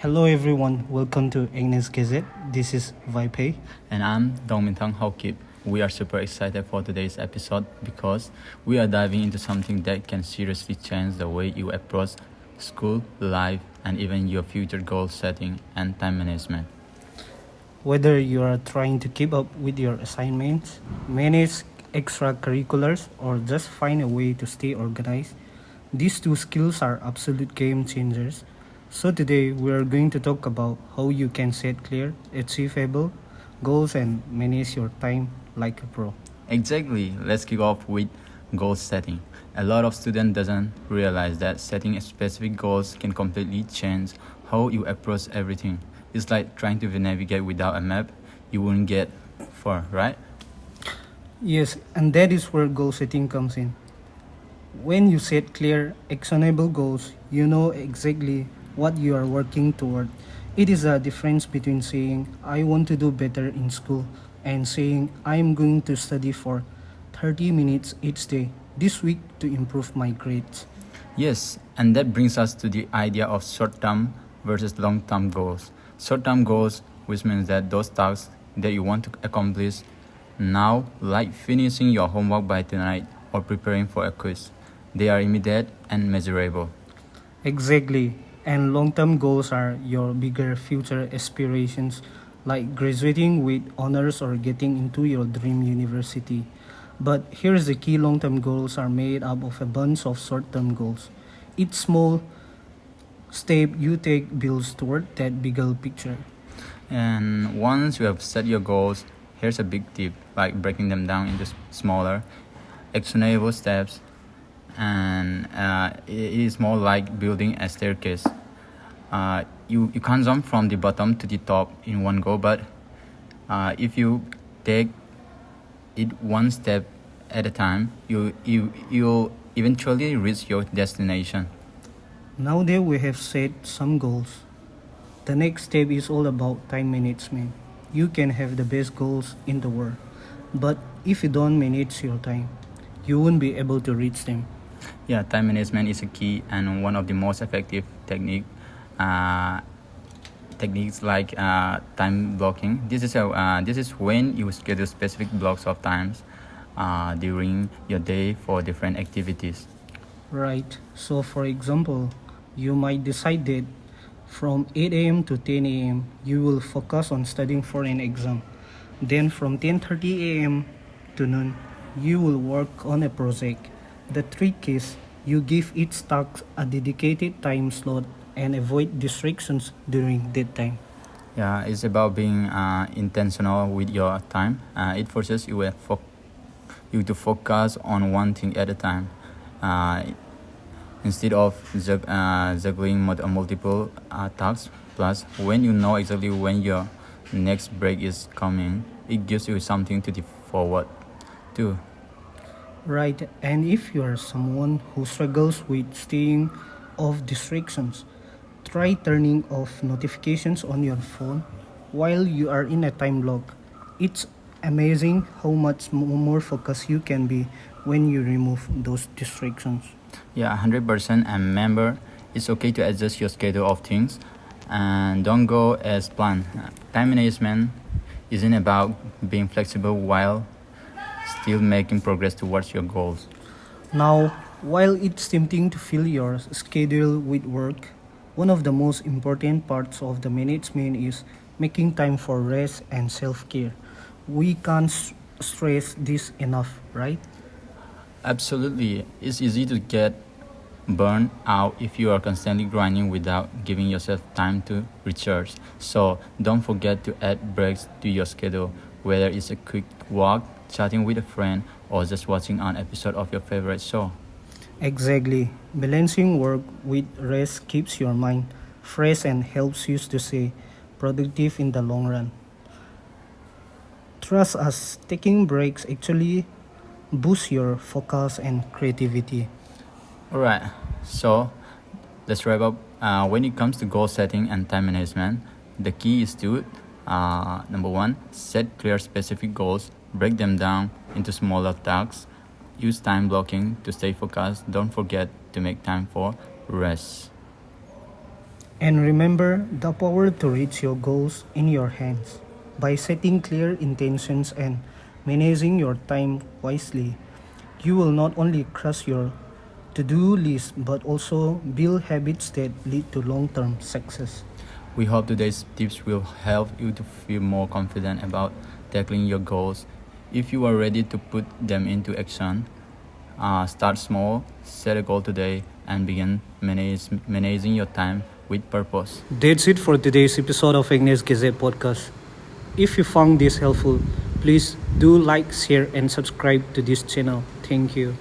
Hello everyone, welcome to Agnes Gazette. This is Vaipe. And I'm Dongmintang Haokip. We are super excited for today's episode because we are diving into something that can seriously change the way you approach school, life, and even your future goal setting and time management. Whether you are trying to keep up with your assignments, manage extracurriculars, or just find a way to stay organized, these two skills are absolute game changers. So today we are going to talk about how you can set clear, achievable goals and manage your time like a pro. Exactly. Let's kick off with goal setting. A lot of students doesn't realize that setting specific goals can completely change how you approach everything. It's like trying to navigate without a map. You wouldn't get far, right? Yes, and that is where goal setting comes in. When you set clear, actionable goals, you know exactly what you are working toward. It is a difference between saying, I want to do better in school, and saying, I am going to study for 30 minutes each day this week to improve my grades. Yes, and that brings us to the idea of short-term versus long-term goals. Short-term goals, which means that those tasks that you want to accomplish now, like finishing your homework by tonight or preparing for a quiz, they are immediate and measurable. Exactly. And long term goals are your bigger future aspirations, like graduating with honors or getting into your dream university. But here's the key: long term goals are made up of a bunch of short term goals. Each small step you take builds toward that bigger picture. And once you have set your goals, here's a big tip, like breaking them down into smaller, actionable steps. And it is more like building a staircase. You can't jump from the bottom to the top in one go, but if you take it one step at a time, you'll eventually reach your destination. Now that we have set some goals, the next step is all about time management. You can have the best goals in the world, but if you don't manage your time, you won't be able to reach them. Yeah, time management is a key and one of the most effective uh, techniques like time blocking. This is when you schedule specific blocks of times during your day for different activities. Right. So, for example, you might decide that from 8 a.m. to 10 a.m. you will focus on studying for an exam. Then from 10:30 a.m. to noon, you will work on a project. The trick is you give each task a dedicated time slot and avoid distractions during that time. Yeah, it's about being intentional with your time. It forces you to focus on one thing at a time, uh, instead of juggling multiple tasks. Plus, when you know exactly when your next break is coming, it gives you something to look forward to. Right, and if you are someone who struggles with staying off distractions, try turning off notifications on your phone while you are in a time block. It's amazing how much more focused you can be when you remove those distractions. Yeah, 100%. And remember, it's okay to adjust your schedule of things and don't go as planned. Time management isn't about being flexible while still making progress towards your goals. Now, while it's tempting to fill your schedule with work, one of the most important parts of the management is making time for rest and self care. We can't stress this enough, right? Absolutely. It's easy to get burned out if you are constantly grinding without giving yourself time to recharge. So don't forget to add breaks to your schedule, whether it's a quick walk, chatting with a friend, or just watching an episode of your favorite show. Exactly. Balancing work with rest keeps your mind fresh and helps you to stay productive in the long run. Trust us, taking breaks actually boosts your focus and creativity. Alright, so let's wrap up. When it comes to goal setting and time management, the key is to number one, set clear specific goals, break them down into smaller tasks, use time blocking to stay focused. Don't forget to make time for rest. And remember the power to reach your goals in your hands. By setting clear intentions and managing your time wisely, you will not only crush your to do list but also build habits that lead to long term success. We hope today's tips will help you to feel more confident about tackling your goals. If you are ready to put them into action, start small, set a goal today, and begin managing your time with purpose. That's it for today's episode of Agnes Gazette podcast. If you found this helpful, please do like, share, and subscribe to this channel. Thank you.